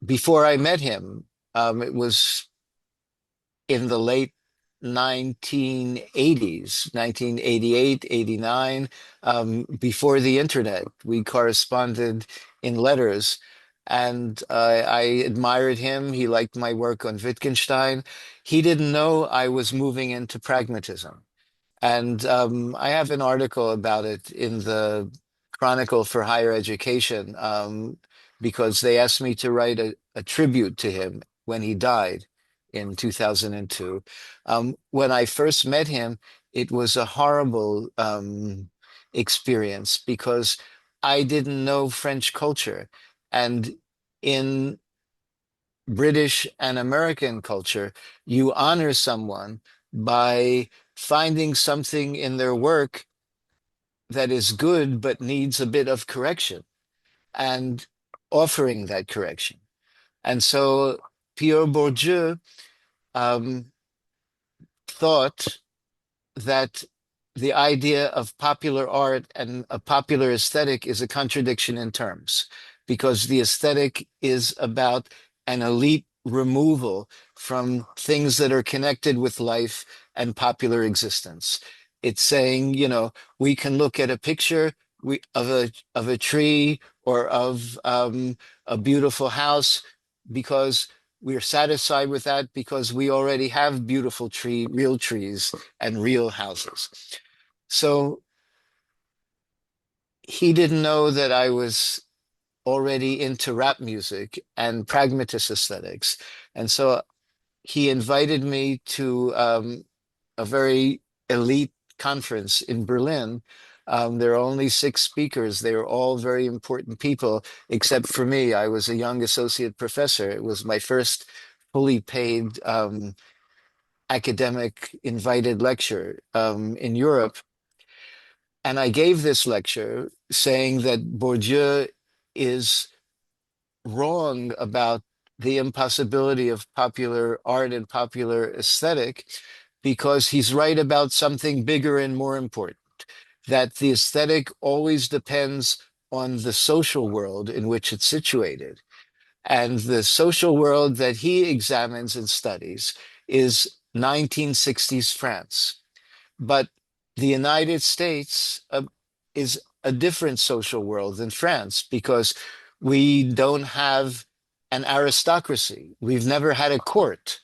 B: before I met him, it was in the late 1980s, 1988, 89, before the internet. We corresponded in letters, and I admired him. He liked my work on Wittgenstein. He didn't know I was moving into pragmatism. And I have an article about it in the Chronicle for Higher Education, because they asked me to write a tribute to him when he died in 2002. When I first met him, it was a horrible experience because I didn't know French culture. And in British and American culture, you honor someone by finding something in their work that is good but needs a bit of correction and offering that correction. And so Pierre Bourdieu um, thought that the idea of popular art and a popular aesthetic is a contradiction in terms, because the aesthetic is about an elite removal from things that are connected with life and popular existence. It's saying, we can look at a picture of a tree or of a beautiful house because we're satisfied with that because we already have beautiful real trees and real houses. So he didn't know that I was already into rap music and pragmatist aesthetics. And so he invited me to a very elite conference in Berlin. There are only 6 speakers. They were all very important people, except for me. I was a young associate professor. It was my first fully paid academic invited lecture in Europe. And I gave this lecture saying that Bourdieu is wrong about the impossibility of popular art and popular aesthetic because he's right about something bigger and more important, that the aesthetic always depends on the social world in which it's situated. And the social world that he examines and studies is 1960s France. But the United States is a different social world than France because we don't have an aristocracy. We've never had a court,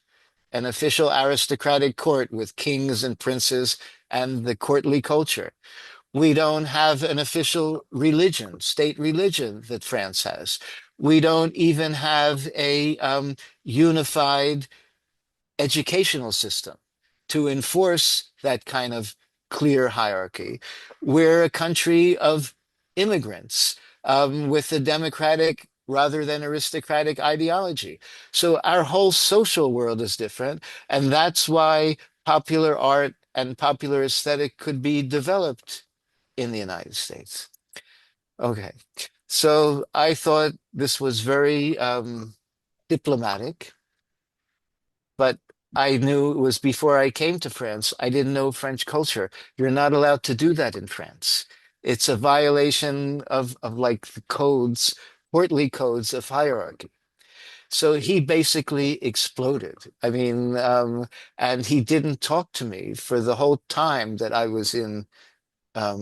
B: an official aristocratic court with kings and princes and the courtly culture. We don't have an official religion, state religion that France has. We don't even have a unified educational system to enforce that kind of clear hierarchy. We're a country of immigrants with a democratic rather than aristocratic ideology. So our whole social world is different. And that's why popular art and popular aesthetic could be developed in the United States. Okay. So I thought this was very diplomatic, but I knew it was before I came to France. I didn't know French culture. You're not allowed to do that in France. It's a violation of like the codes, courtly codes of hierarchy. So he basically exploded. I mean, and he didn't talk to me for the whole time that I was in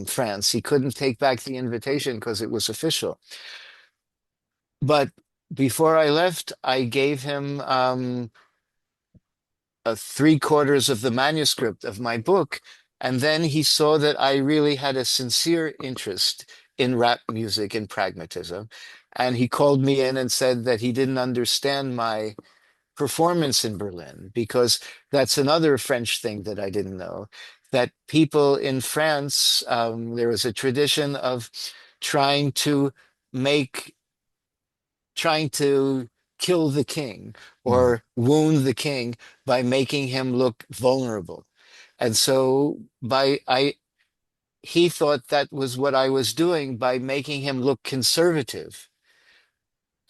B: France. He couldn't take back the invitation because it was official. But before I left, I gave him 3/4 of the manuscript of my book. And then he saw that I really had a sincere interest in rap music and pragmatism. And he called me in and said that he didn't understand my performance in Berlin, because that's another French thing that I didn't know, that people in France, there was a tradition of trying to make trying to kill the king
A: Mm,
B: or wound the king by making him look vulnerable. And so he thought that was what I was doing by making him look conservative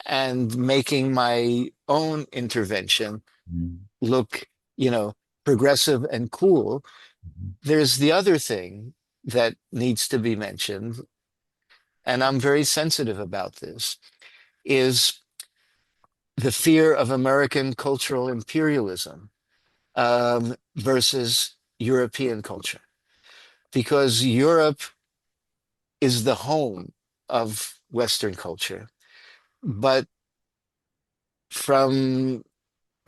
B: and making my own intervention
A: Mm,
B: look, you know, progressive and cool.
A: mhm,
B: There's the other thing that needs to be mentioned, and I'm very sensitive about this, is the fear of American cultural imperialism versus European culture. Because Europe is the home of Western culture. But from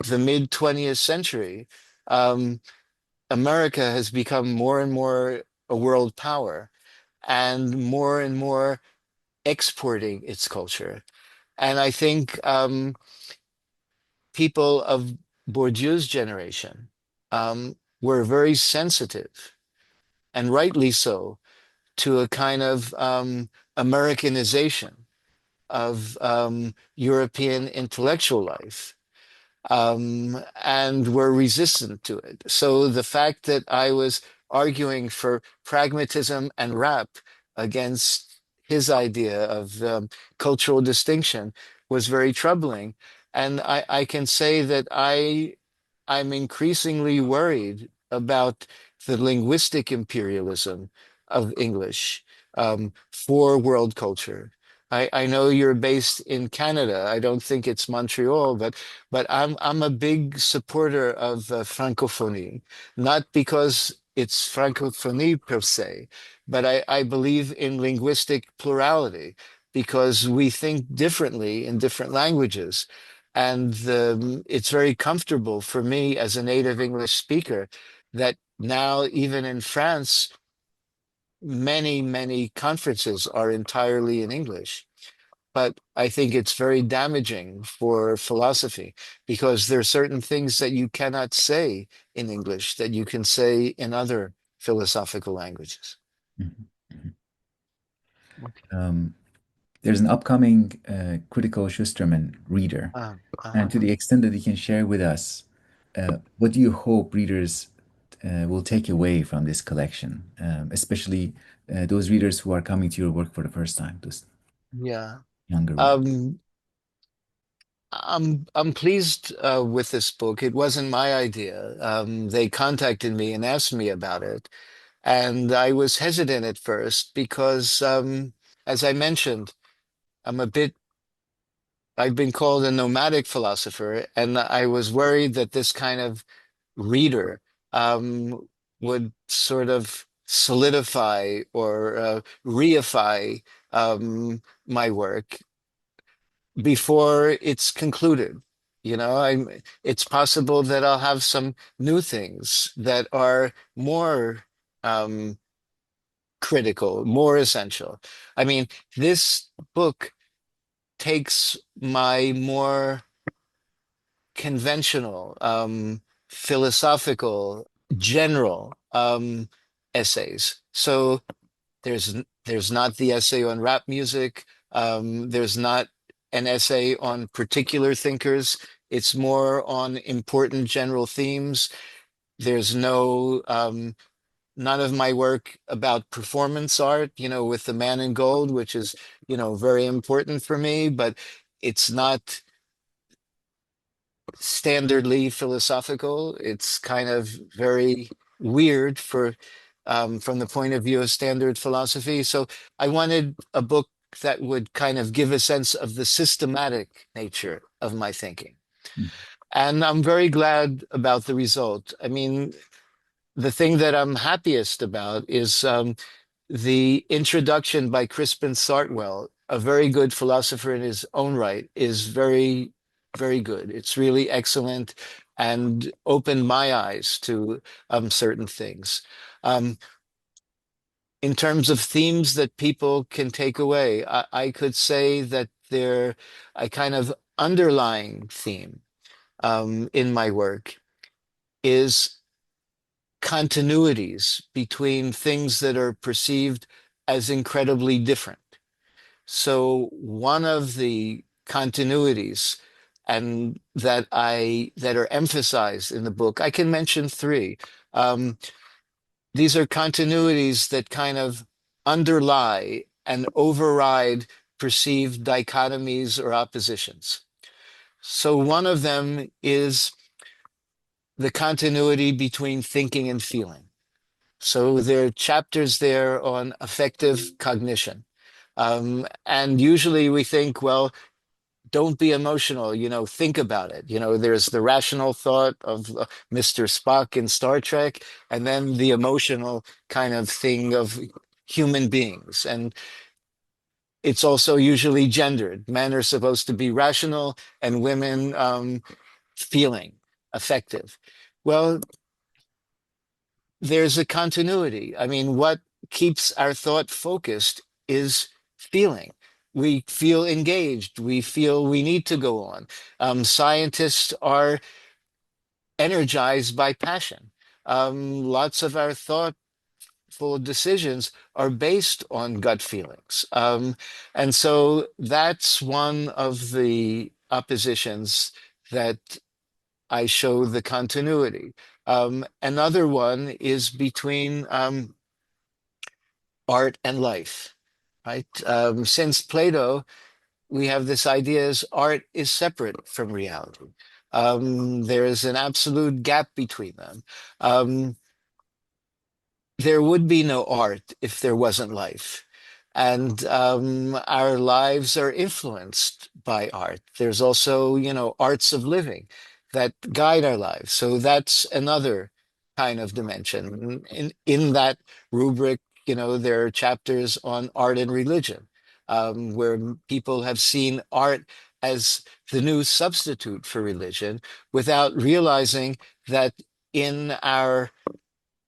B: the mid 20th century, um, America has become more and more a world power and more exporting its culture. And I think people of Bourdieu's generation were very sensitive, and rightly so, to a kind of Americanization of European intellectual life, and were resistant to it. So the fact that I was arguing for pragmatism and rap against his idea of cultural distinction was very troubling. And I can say that I'm increasingly worried about the linguistic imperialism of English for world culture. I know you're based in Canada. I don't think it's Montreal, but I'm a big supporter of francophonie, not because it's francophonie per se, but I believe in linguistic plurality because we think differently in different languages. And it's very comfortable for me as a native English speaker that now, even in France, many conferences are entirely in English. But I think it's very damaging for philosophy because there are certain things that you cannot say in English that you can say in other philosophical languages.
A: mhm, mhm.
B: Okay.
A: Um, there's an upcoming critical Shusterman reader, and
B: Uh-huh.
A: to the extent that you can share with us, what do you hope readers will take away from this collection, especially those readers who are coming to your work for the first time, those
B: Yeah.
A: younger readers?
B: Um, I'm pleased with this book. It wasn't my idea. They contacted me and asked me about it, and I was hesitant at first because, as I mentioned, I'm a bit. I've been called a nomadic philosopher, and I was worried that this kind of reader would sort of solidify or reify my work before it's concluded. It's possible that I'll have some new things that are more um, critical, more essential. I mean, this book takes my more conventional, philosophical, general essays. So there's not the essay on rap music. There's not an essay on particular thinkers. It's more on important general themes. There's none of my work about performance art, with the man in gold, which is, very important for me, but it's not standardly philosophical. It's kind of very weird from the point of view of standard philosophy. So I wanted a book that would kind of give a sense of the systematic nature of my thinking.
A: Mm,
B: And I'm very glad about the result. I mean, the thing that I'm happiest about is the introduction by Crispin Sartwell, a very good philosopher in his own right, is very good. It's really excellent and opened my eyes to certain things. Um, in terms of themes that people can take away, I could say that they're a kind of underlying theme in my work is continuities between things that are perceived as incredibly different. So one of the continuities and that are emphasized in the book, I can mention three. Um, these are continuities that kind of underlie and override perceived dichotomies or oppositions. So one of them is the continuity between thinking and feeling. So there are chapters there on affective cognition. And usually we think, well, don't be emotional, think about it. There's the rational thought of Mr. Spock in Star Trek, and then the emotional kind of thing of human beings. And it's also usually gendered. Men are supposed to be rational and women feeling, affective. Well, there's a continuity. I mean, what keeps our thought focused is feeling. We feel engaged. We feel we need to go on. Scientists are energized by passion. Lots of our thoughtful decisions are based on gut feelings. And so that's one of the oppositions that I show the continuity. Another one is between art and life, right? Since Plato, we have this idea as art is separate from reality. There is an absolute gap between them. Um, there would be no art if there wasn't life. And our lives are influenced by art. There's also, arts of living that guide our lives. So that's another kind of dimension. In that rubric, there are chapters on art and religion, where people have seen art as the new substitute for religion without realizing that in our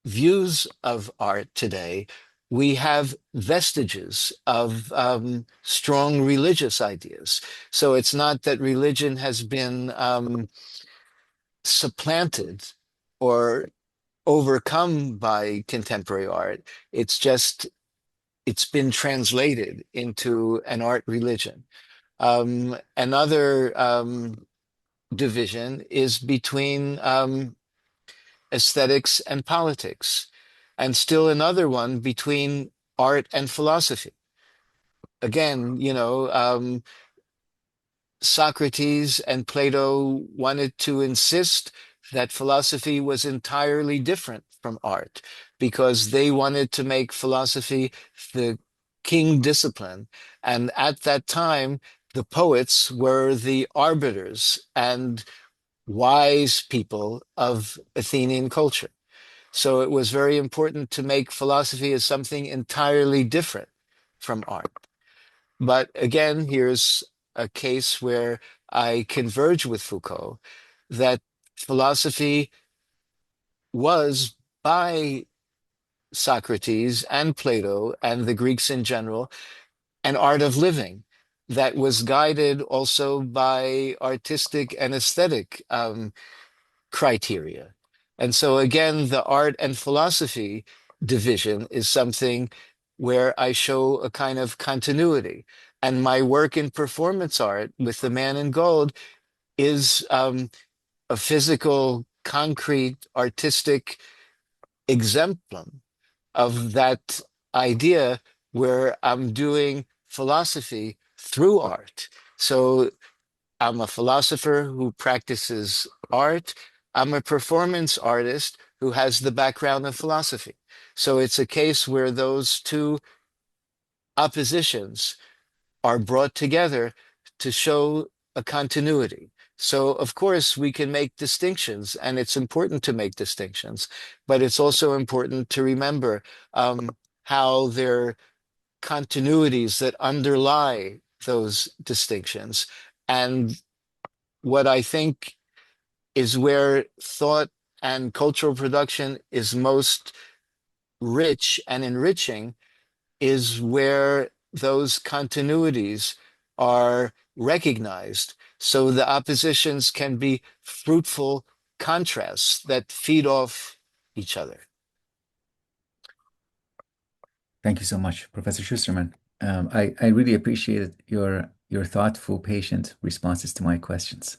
B: views of art today, we have vestiges of strong religious ideas. So it's not that religion has been supplanted or overcome by contemporary art. It's just, it's been translated into an art religion. Another division is between aesthetics and politics, and still another one between art and philosophy. Again, Socrates and Plato wanted to insist that philosophy was entirely different from art because they wanted to make philosophy the king discipline. And at that time, the poets were the arbiters and wise people of Athenian culture. So it was very important to make philosophy as something entirely different from art. But again, here's a case where I converge with Foucault that philosophy was by Socrates and Plato and the Greeks in general an art of living that was guided also by artistic and aesthetic criteria. And so again, the art and philosophy division is something where I show a kind of continuity. And my work in performance art with the man in gold is a physical, concrete, artistic exemplum of that idea where I'm doing philosophy through art. So I'm a philosopher who practices art. I'm a performance artist who has the background of philosophy. So it's a case where those two oppositions are brought together to show a continuity. So, of course, we can make distinctions, and it's important to make distinctions, but it's also important to remember how there are continuities that underlie those distinctions. And what I think is where thought and cultural production is most rich and enriching is where those continuities are recognized. So the oppositions can be fruitful contrasts that feed off each other.
A: Thank you so much, Professor Schusterman. I really appreciated your thoughtful, patient responses to my questions,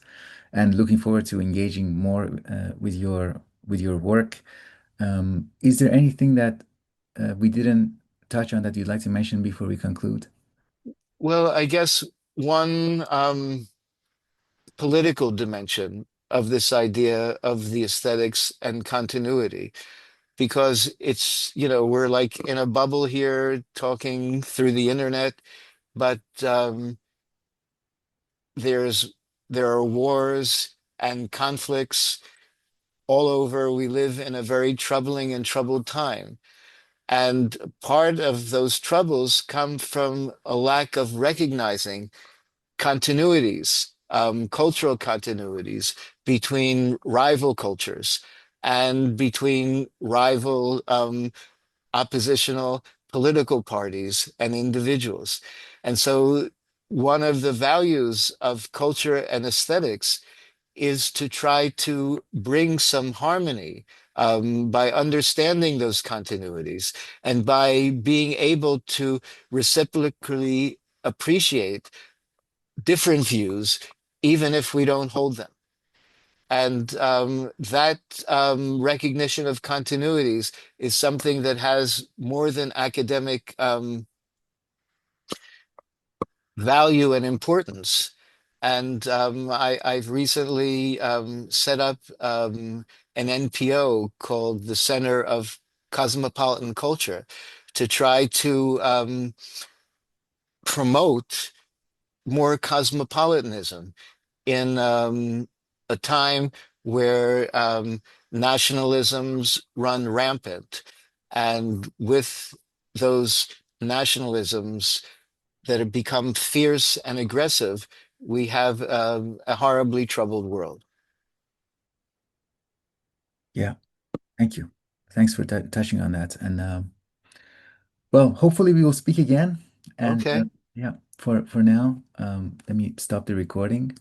A: and looking forward to engaging more with your work Is there anything that we didn't touch on that you'd like to mention before we conclude?
B: Well, I guess one political dimension of this idea of the aesthetics and continuity, because we're like in a bubble here talking through the internet, but there's there are wars and conflicts all over. We live in a very troubling and troubled time. And part of those troubles come from a lack of recognizing continuities, cultural continuities between rival cultures and between rival oppositional political parties and individuals. And so, one of the values of culture and aesthetics is to try to bring some harmony by understanding those continuities and by being able to reciprocally appreciate different views, even if we don't hold them. And that recognition of continuities is something that has more than academic value and importance. And I've recently set up an NPO called the Center of Cosmopolitan Culture to try to promote more cosmopolitanism in a time where nationalisms run rampant. And with those nationalisms that have become fierce and aggressive, we have a horribly troubled world.
A: Yeah, thank you. Thanks for touching on that. And well, hopefully we will speak again. And
B: Okay.
A: yeah, for now, let me stop the recording.